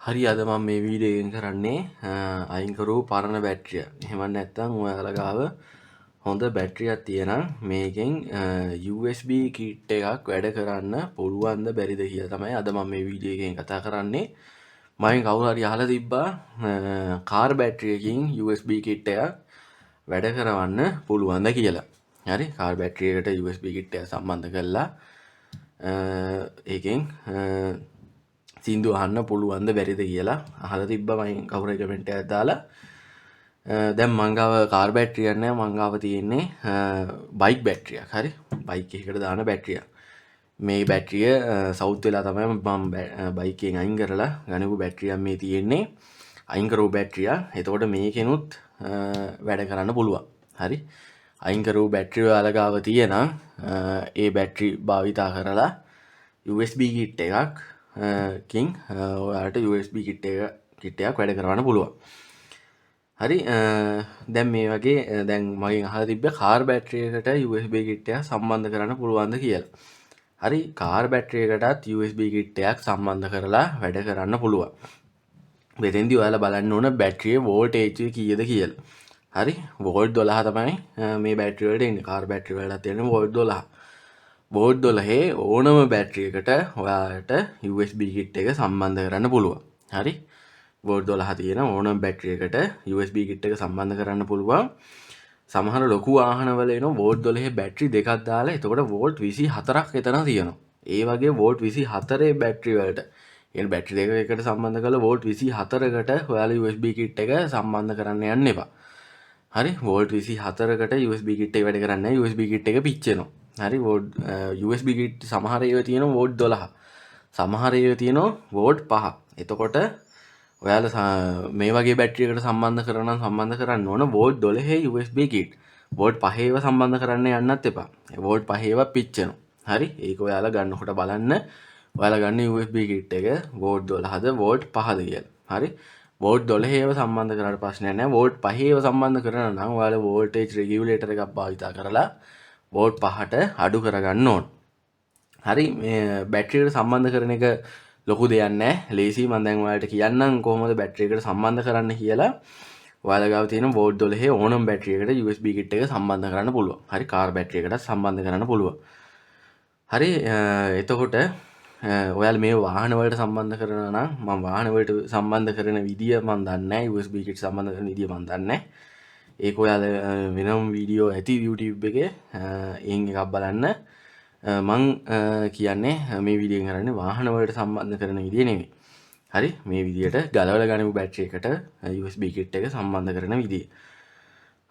හරි අද මම මේ වීඩියෝ එකෙන් කරන්නේ අයින් කරපු පරණ බැටරිය. එහෙම නැත්නම් ඔයාලා ගාව හොඳ බැටරියක් තියෙනම් මේකෙන් USB කිට් එකක් වැඩ කරන්න පුළුවන්ද බැරිද කියලා තමයි අද මම මේ වීඩියෝ එකෙන් කතා කරන්නේ. මම කවුරු හරි අහලා තිබ්බා කාර් බැටරියකින් USB කිට් එකක් වැඩ කරවන්න පුළුවන්ද කියලා. හරි කාර් බැටරියකට USB කිට් එක සම්බන්ධ කරලා ඒකෙන් සින්දු අහන්න පුළුවන්ද බැරිද කියලා අහලා තිබ්බා මම කවුරු හරි කමෙන්ට් එකක් දාලා. දැන් මං ගාව කාර් බැටරියක් නෑ මං ගාව තියෙන්නේ බයික් බැටරියක්. හරි බයික් එකකට දාන බැටරියක්. මේ බැටරිය සවුත් වෙලා තමයි මම බයික් එකෙන් අයින් කරලා ගණපු බැටරියක් මේ තියෙන්නේ. අයින් කරපු බැටරියක්. එතකොට මේකෙනුත් වැඩ කරන්න පුළුවන්. හරි අයින් කරපු බැටරිය ඔයාලා ගාව තියෙනම් ඒ බැටරි භාවිතා කරලා USB කිට් එකක් කින් ඔයාලට USB කිට් එකක් වැඩ කරවන්න පුළුවන්. හරි දැන් මේ වගේ දැන් මගෙන් අහලා තිබ්බ කාර් බැටරියකට USB කිට් එකක් සම්බන්ධ කරන්න පුළුවන්ද කියලා. හරි කාර් බැටරියකටත් USB කිට් එකක් සම්බන්ධ කරලා වැඩ කරන්න පුළුවන්. මෙතෙන්දී ඔයාලා බලන්න ඕන බැටරියේ වෝල්ටේජ් එක කීයද කියලා. හරි වෝල්ට් 12 තමයි මේ බැටරිය වලට එන්නේ. කාර් බැටරි වලට තියෙන වෝල්ට් 12. වෝල්ට් 12 ඕනම බැටරියකට ඔයාලට USB කිට් එක සම්බන්ධ කරන්න පුළුවන්. හරි වෝල්ට් 12 තියෙන ඕනම බැටරියකට USB කිට් එක සම්බන්ධ කරන්න පුළුවන්. සමහර ලොකු වාහනවල එන වෝල්ට් 12 බැටරි දෙකක් දාලා එතකොට වෝල්ට් 24ක් එතන තියෙනවා. ඒ වගේ වෝල්ට් 24 බැටරි වලට ඒ බැටරි දෙක එකට සම්බන්ධ කරලා වෝල්ට් 24කට ඔයාලා USB කිට් එක සම්බන්ධ කරන්න යන්න එපා. හරි වෝල්ට් 24කට USB කිට් එක වැඩ කරන්නේ නැහැ. USB කිට් එක පිච්චෙනවා. හරි වෝල්ට් USB කිට් සමහර ඒවා තියෙනවා වෝල්ට් 12. සමහර ඒවා තියෙනවා වෝල්ට් 5. එතකොට ඔයාලා මේ වගේ බැටරියකට සම්බන්ධ කරන්න ඕන වෝල්ට් 12 USB කිට්. වෝල්ට් 5 ඒවා සම්බන්ධ කරන්න යන්නත් එපා. වෝල්ට් 5 ඒවා පිච්චෙනවා. හරි ඒක ඔයාලා ගන්නකොට බලන්න. ඔයාලා ගන්න USB කිට් එක වෝල්ට් 12ද වෝල්ට් 5ද කියලා. හරි වෝල්ට් 12 ඒවා සම්බන්ධ කරලා ප්‍රශ්නයක් නැහැ. වෝල්ට් 5 ඒවා සම්බන්ධ කරනවා නම් ඔයාලා වෝල්ටේජ් රෙගියුලේටර් එකක් භාවිතා කරලා වෝල්ට් 5ට අඩු කරගන්න ඕන. හරි මේ බැටරියකට සම්බන්ධ කරන එක ලොකු දෙයක් නෑ. ලේසි මම දැන් ඔයාලට කියන්නම් කොහොමද බැටරියකට සම්බන්ධ කරන්න කියලා. ඔයාලා ගාව තියෙන වෝල්ට් 12 ඕනම බැටරියකට USB කිට් එක සම්බන්ධ කරන්න පුළුවන්. හරි කාර් බැටරියකට සම්බන්ධ කරන්න පුළුවන්. හරි එතකොට ඔයාලා මේ වාහන වලට සම්බන්ධ කරනවා නම් මම වාහන වලට සම්බන්ධ කරන විදිය මම දන්නේ නැහැ. USB කිට් සම්බන්ධ කරන විදිය මම දන්නේ නැහැ. ඒක ඔයාලා වෙනම වීඩියෝ ඇති YouTube එකේ එයින් එකක් බලන්න. මං කියන්නේ මේ වීඩියෝ එක කරන්නේ වාහන වලට සම්බන්ධ කරන විදිය නෙමෙයි. හරි මේ විදියට ගලවලා ගනිමු බැටරි එකට USB කිට් එක සම්බන්ධ කරන විදිය.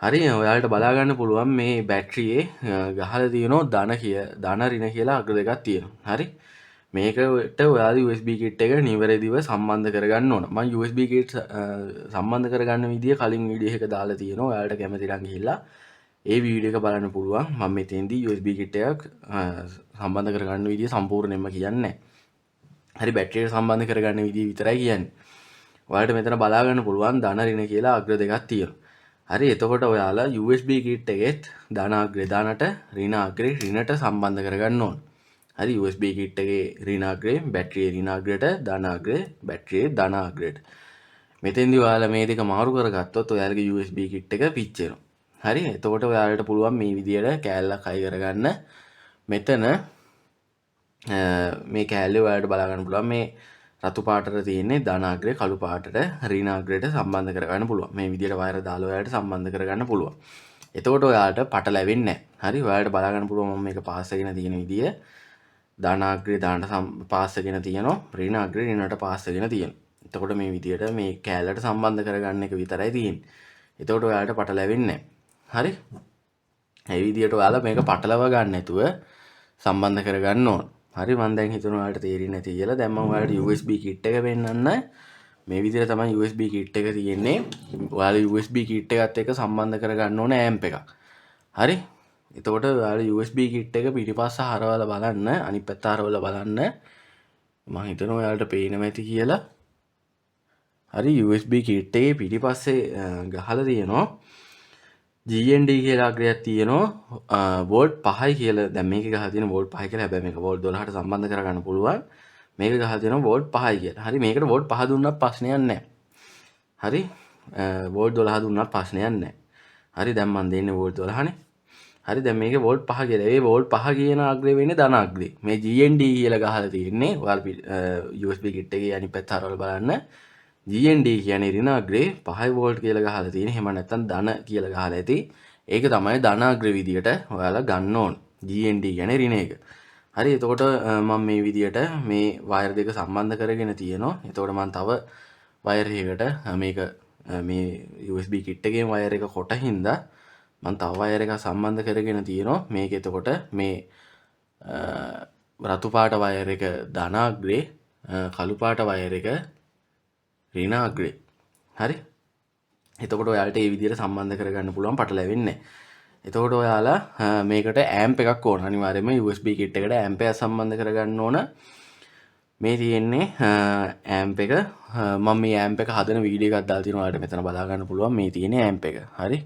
හරි ඔයාලට බලා ගන්න පුළුවන් මේ බැටරියේ ගහලා තියෙනවා ධන ඍණ කියලා අග දෙකක් තියෙනවා. හරි මේකට ඔයාලා USB කිට් එක නිවැරදිව සම්බන්ධ කරගන්න ඕන. මම USB කිට් සම්බන්ධ කරගන්න විදිය කලින් වීඩියෝ එක දාලා තියෙනවා. ඔයාලට කැමති නම් ගිහිල්ලා ඒ වීඩියෝ එක බලන්න පුළුවන්. මම මෙතෙන්දී USB කිට් එකක් සම්බන්ධ කරගන්න විදිය සම්පූර්ණයෙන්ම කියන්නේ නැහැ. හරි බැටරියට සම්බන්ධ කරගන්න විදිය විතරයි කියන්නේ. ඔයාලට මෙතන බලා ගන්න පුළුවන් ධන ඍණ කියලා අග්‍ර දෙකක් තියෙනවා. හරි එතකොට ඔයාලා USB කිට් එකෙත් ධන අග්‍රේ ධනට ඍණ අග්‍රේ ඍණට සම්බන්ධ කරගන්න ඕන. හරි USB කිට් එකේ ඍණ අග්‍රේ බැටරියේ ඍණ අග්‍රයට ධන අග්‍රේ බැටරියේ ධන අග්‍රයට. මෙතෙන්දී ඔයාලා මේ දෙක මාරු කරගත්තොත් ඔයාලගේ USB කිට් එක පිච්චෙනවා. හරි එතකොට ඔයාලට පුළුවන් මේ විදියට කෑල්ලක් අය කරගන්න. මෙතන මේ කෑල්ලේ ඔයාලට බලා ගන්න පුළුවන් මේ රතු පාටට තියෙන්නේ ධන අග්‍රේ කළු පාටට ඍණ අග්‍රයට සම්බන්ධ කරගන්න පුළුවන්. මේ විදියට වයර් දාලා ඔයාලට සම්බන්ධ කරගන්න පුළුවන්. එතකොට ඔයාලට පටලැවෙන්නේ නැහැ. හරි ඔයාලට බලා ගන්න පුළුවන් මම මේක පාස් කරගෙන තියෙන විදිය. ධන අග්‍රේ ධනට පාස් කරගෙන තියෙනවා. ඍණ අග්‍රේ ඍණට පාස් කරගෙන තියෙනවා. එතකොට මේ විදියට මේ කෑල්ලට සම්බන්ධ කරගන්න එක විතරයි තියෙන්නේ. එතකොට ඔයාලට පටලැවෙන්නේ නැහැ. හරි? මේ විදියට ඔයාලා මේක පටලව ගන්න නැතුව සම්බන්ධ කරගන්න ඕන. හරි මම දැන් හිතනවා ඔයාලට තේරෙන්නේ නැති කියලා. දැන් මම ඔයාලට USB කිට් එක පෙන්නන්න. මේ විදිහට තමයි USB කිට් එක තියෙන්නේ. ඔයාලා USB කිට් එකත් එක්ක සම්බන්ධ කරගන්න ඕන ඇම්ප් එකක්. හරි? එතකොට ඔයාලා USB කිට් එක පිටිපස්ස හරවලා බලන්න, අනිත් පැත්ත හරවලා බලන්න. මම හිතනවා ඔයාලට පේනවා ඇති කියලා. හරි USB කිට් එකේ පිටිපස්සේ ගහලා තියෙනවා GND කියලා අග්‍රයක් තියෙනවා වෝල්ට් 5යි කියලා. දැන් මේකේ ගහලා තියෙන වෝල්ට් 5 කියලා. හැබැයි මේක වෝල්ට් 12ට සම්බන්ධ කරගන්න පුළුවන්. මේක ගහලා තියෙනවා වෝල්ට් 5යි කියලා. හරි මේකට වෝල්ට් 5 දුන්නත් ප්‍රශ්නයක් නැහැ. හරි වෝල්ට් 12 දුන්නත් ප්‍රශ්නයක් නැහැ. හරි දැන් මම දෙන්නේ වෝල්ට් 12නේ. හරි දැන් මේකේ වෝල්ට් 5 කියලා. ඒ වෝල්ට් 5 කියන අග්‍රය වෙන්නේ ධන අග්‍රේ. මේ GND කියලා ගහලා තියෙන්නේ. ඔයාලා USB කිට් එකේ අනිත් පැත්ත හරවලා බලන්න. GND කියන්නේ ඍණ අග්‍රේ 5 වෝල්ට් කියලා ගහලා තියෙන්නේ. එහෙම නැත්නම් ධන කියලා ගහලා ඇති. ඒක තමයි ධන අග්‍රේ විදියට ඔයාලා ගන්න ඕන. GND කියන්නේ ඍණ එක. හරි එතකොට මම මේ විදියට මේ වයර් දෙක සම්බන්ධ කරගෙන තියෙනවා. එතකොට මම තව වයර් එකකට මේක මේ USB කිට් එකේ වයර් එක කොට හින්දා මම තව වයර් එකක් සම්බන්ධ කරගෙන තියෙනවා. මේක එතකොට මේ රතු පාට වයර් එක ධන අග්‍රේ කළු පාට වයර් එක ඍණ අග්‍රේ. හරි එතකොට ඔයාලට මේ විදියට සම්බන්ධ කරගන්න පුළුවන් පටලැවෙන්නේ නැහැ. එතකොට ඔයාලා මේකට ඇම්ප් එකක් ඕන. අනිවාර්යයෙන්ම USB කිට් එකට ඇම්ප් එකක් සම්බන්ධ කරගන්න ඕන. මේ තියෙන්නේ ඇම්ප් එක. මම මේ ඇම්ප් එක හදන වීඩියෝ එකක් දාලා තියෙනවා. ඔයාලට මෙතන බලා ගන්න පුළුවන්. මේ තියෙන්නේ ඇම්ප් එක. හරි.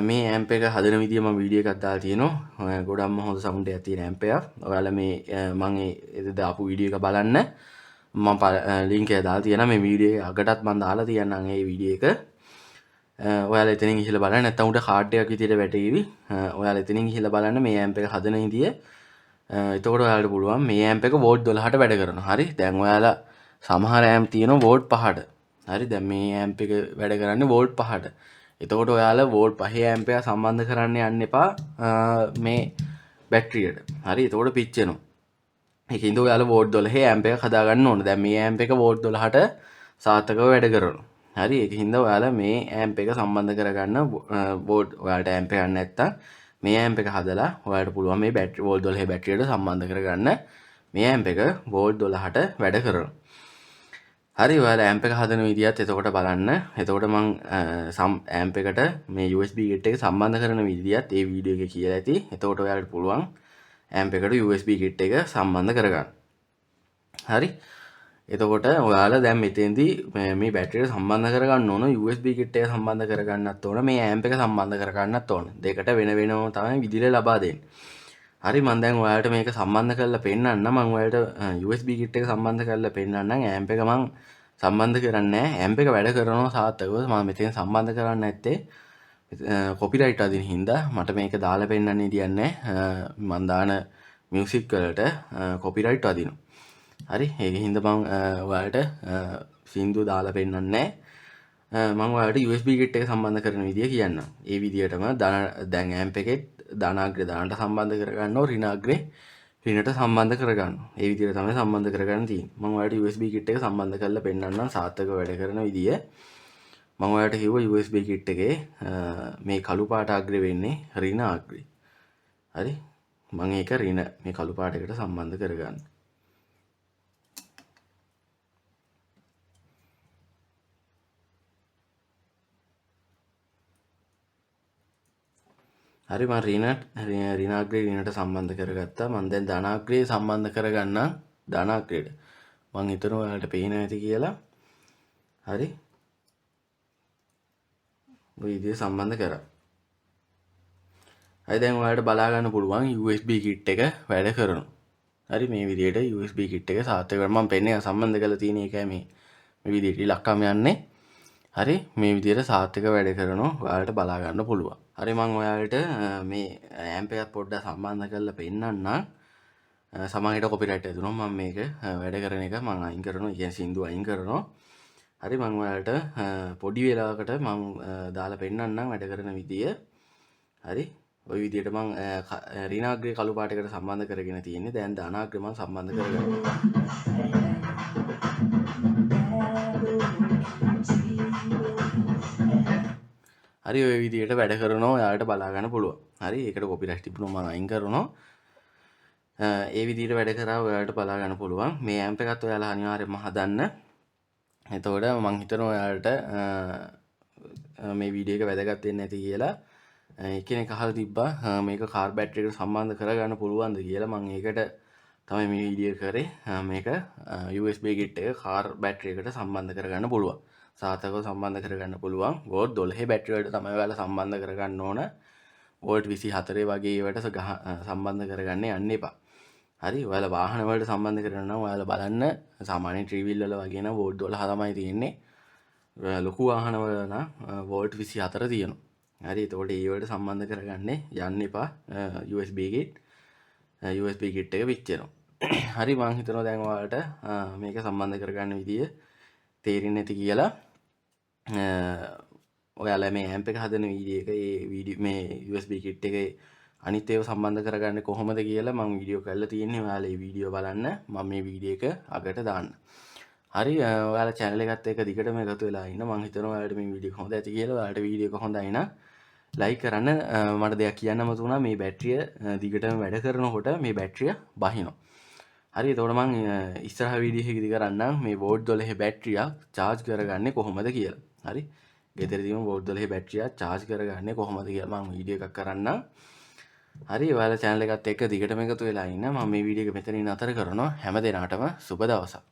මේ ඇම්ප් එක හදන විදිය මම වීඩියෝ එකක් දාලා තියෙනවා. ගොඩක්ම හොඳ සවුන්ඩ් එකක් තියෙන ඇම්ප් එකක්. ඔයාලා මේ මම ඒ දාපු වීඩියෝ එක බලන්න. මම ලින්ක් එක දාලා තියෙනවා. මේ වීඩියෝ එක අගටත් මම දාලා තියන්නම් මේ වීඩියෝ එක. ඔයාලා එතනින් ගිහලා බලන්න නැත්නම් උඩ කාඩ් එකක් විදියට වැටේවි. ඔයාලා එතනින් ගිහලා බලන්න මේ ඇම්ප් එක හදන විදිය. එතකොට ඔයාලට පුළුවන් මේ ඇම්ප් එක වෝල්ට් 12ට වැඩ කරනවා. හරි. දැන් ඔයාලා සමහර ඇම්ප් තියෙනවා වෝල්ට් 5ට. හරි. දැන් මේ ඇම්ප් එක වැඩ කරන්නේ වෝල්ට් 5ට. එතකොට ඔයාලා වෝල්ට් 5 ඇම්ප් එක සම්බන්ධ කරන්න යන්න එපා මේ බැටරියට. හරි. එතකොට පිච්චෙනවා. ඒකින්ද ඔයාලා වෝල්ට් 12 ඇම්ප් එකක් හදාගන්න ඕන. දැන් මේ ඇම්ප් එක වෝල්ට් 12ට සාර්ථකව වැඩ කරනවා. හරි ඒකින්ද ඔයාලා මේ ඇම්ප් එක සම්බන්ධ කරගන්න වෝල්ට් ඔයාලට ඇම්ප් එකක් නැත්තම් මේ ඇම්ප් එක හදලා ඔයාලට පුළුවන් මේ බැටරි වෝල්ට් 12 බැටරියට සම්බන්ධ කරගන්න. මේ ඇම්ප් එක වෝල්ට් 12ට වැඩ කරනවා. හරි ඔයාලා ඇම්ප් එක හදන විදියත් එතකොට බලන්න. එතකොට මම ඇම්ප් එකට මේ USB කිට් එක සම්බන්ධ කරන විදියත් ඒ වීඩියෝ එකේ කියලා ඇති. එතකොට ඔයාලට පුළුවන් ඇම්ප් එකට USB කිට් එක සම්බන්ධ කරගන්න. හරි එතකොට ඔයාලා දැන් මෙතෙන්දී මේ බැටරිය සම්බන්ධ කරගන්න ඕන USB කිට් එක සම්බන්ධ කරගන්නත් ඕන මේ ඇම්ප් එක සම්බන්ධ කරගන්නත් ඕන. දෙකට වෙන වෙනම තමයි විදිහට ලබා දෙන්නේ. හරි මම දැන් ඔයාලට මේක සම්බන්ධ කරලා පෙන්නන්න. මම ඔයාලට USB කිට් එක සම්බන්ධ කරලා පෙන්නන්නම්. ඇම්ප් එක මම සම්බන්ධ කරන්නේ නැහැ. ඇම්ප් එක වැඩ කරනවා සාර්ථකව. මම මෙතෙන් සම්බන්ධ කරන්නේ නැත්තේ කොපිරයිට් අදින හින්දා මට මේක දාලා පෙන්නන්න ඉදියන්නේ. මම දාන මියුසික් වලට කොපිරයිට් අදිනවා. හරි ඒක හින්දා මම ඔයාලට සින්දු දාලා පෙන්නන්නේ නැහැ. මම ඔයාලට USB කිට් එක සම්බන්ධ කරන විදිය කියන්නම්. ඒ විදියටම දැන් ඇම්ප් එකෙත් ධනාග්‍රේ ධනට සම්බන්ධ කරගන්නවා ඍණාග්‍රේ ඍණට සම්බන්ධ කරගන්නවා. ඒ විදියට තමයි සම්බන්ධ කරගන්න තියෙන්නේ. මම ඔයාලට USB කිට් එක සම්බන්ධ කරලා පෙන්නන්නම් සාර්ථකව වැඩ කරන විදිය. මම ඔයාලට කිව්වා USB කිට් එකේ මේ කළු පාට අග්‍රේ වෙන්නේ ඍණාග්‍රේ. හරි මම ඒක ඍණ මේ කළු පාට එකට සම්බන්ධ කරගන්න. හරි මම ඍණාග්‍රේ ඍණට සම්බන්ධ කරගත්තා. මම දැන් ධනාග්‍රේ සම්බන්ධ කරගන්නම් ධනාග්‍රේට. මම හිතනවා ඔයාලට පේන ඇති කියලා. හරි. ඔය විදිහට සම්බන්ධ කරා. හරි දැන් ඔයාලට බලා ගන්න පුළුවන් USB කිට් එක වැඩ කරනවා. හරි මේ විදිහට USB කිට් එක සාර්ථක කරලා මම පෙන්නේ සම්බන්ධ කරලා තියෙන එකයි මේ විදිහට ඉලක්කම යන්නේ. හරි මේ විදිහට සාර්ථක වැඩ කරනවා. ඔයාලට බලා ගන්න පුළුවන්. හරි මම ඔයාලට මේ ඇම්ප් එකත් පොඩ්ඩක් සම්බන්ධ කරලා පෙන්නන්නම්. සමහරවිට කොපිරයිට් ඇදුනොත් මම මේක වැඩ කරන එක මම අයින් කරනවා. ඒ කියන්නේ සින්දු අයින් කරනවා. හරි මම ඔයාලට පොඩි වෙලාවකට මම දාලා පෙන්නන්නම් වැඩ කරන විදිය. හරි ওই විදියට මම ඍණාග්‍රේ කළු පාටයකට සම්බන්ධ කරගෙන තියෙන්නේ. දැන් ධනාග්‍රේ මම සම්බන්ධ කරගන්නවා. හරි ඔය විදියට වැඩ කරනවා. ඔයාලට බලා ගන්න පුළුවන්. හරි ඒකට කොපිරයිට් තිබුණොත් මම අයින් කරනවා. ඒ විදියට වැඩ කරා ඔයාලට බලා ගන්න පුළුවන්. මේ ඇම්ප් එකත් ඔයාලා අනිවාර්යයෙන්ම හදන්න. එතකොට මම හිතනවා ඔයාලට මේ වීඩියෝ එක වැදගත් වෙන්න ඇති කියලා. එක්කෙනෙක් අහලා තිබ්බා මේක කාර් බැටරියකට සම්බන්ධ කරගන්න පුළුවන්ද කියලා. මම ඒකට තමයි මේ වීඩියෝ කරේ. මේක USB කිට් එක කාර් බැටරියකට සම්බන්ධ කරගන්න පුළුවන්. සාර්ථකව සම්බන්ධ කරගන්න පුළුවන්. වෝල්ට් 12 බැටරි වලට තමයි ඔයාලා සම්බන්ධ කරගන්න ඕන. වෝල්ට් 24 වගේ ඒවට සම්බන්ධ කරගන්න යන්න එපා. හරි ඔයාලා වාහන වලට සම්බන්ධ කරනවා නම් ඔයාලා බලන්න සාමාන්‍ය ට්‍රීවිල් වල වගේ නම් වෝල්ට් 12 තමයි තියෙන්නේ. ලොකු වාහන වල නම් වෝල්ට් 24 තියෙනවා. හරි එතකොට ඒ වලට සම්බන්ධ කරගන්න යන්න එපා. USB gate USB kit එක පිච්චෙනවා. හරි මං හිතනවා දැන් ඔයාලට මේක සම්බන්ධ කරගන්න විදිය තේරෙන්නේ නැති කියලා. ඔයාලා මේ ඇම්ප් එක හදන වීඩියෝ එක ඒ වීඩියෝ මේ USB kit එකේ අනිත් ඒවා සම්බන්ධ කරගන්නේ කොහොමද කියලා මම වීඩියෝ කරලා තියෙන්නේ. ඔයාලා මේ වීඩියෝ බලන්න. මම මේ වීඩියෝ එක අගට දාන්න. හරි ඔයාලා channel එකත් එක්ක දිගටම එකතු වෙලා ඉන්න. මම හිතනවා ඔයාලට මේ වීඩියෝ හොඳ ඇති කියලා. ඔයාලට වීඩියෝ එක හොඳයි නම් ලයික් කරන්න. මට දෙයක් කියන්නම තුණා මේ බැටරිය දිගටම වැඩ කරනකොට මේ බැටරිය බහිනවා. හරි එතකොට මම ඉස්සරහ වීඩියෝ එකේදී කරන්නම් මේ වෝල්ට් 12 බැටරියක් charge කරගන්නේ කොහොමද කියලා. හරි ගෙදරදීම වෝල්ට් 12 බැටරියක් charge කරගන්නේ කොහොමද කියලා මම වීඩියෝ එකක් කරන්නම්. හරි ඔයාලා channel එකත් එක්ක දිගටම එකතු වෙලා ඉන්න. මම මේ වීඩියෝ එක මෙතනින් නතර කරනවා. හැම දිනාටම සුබ දවසක්.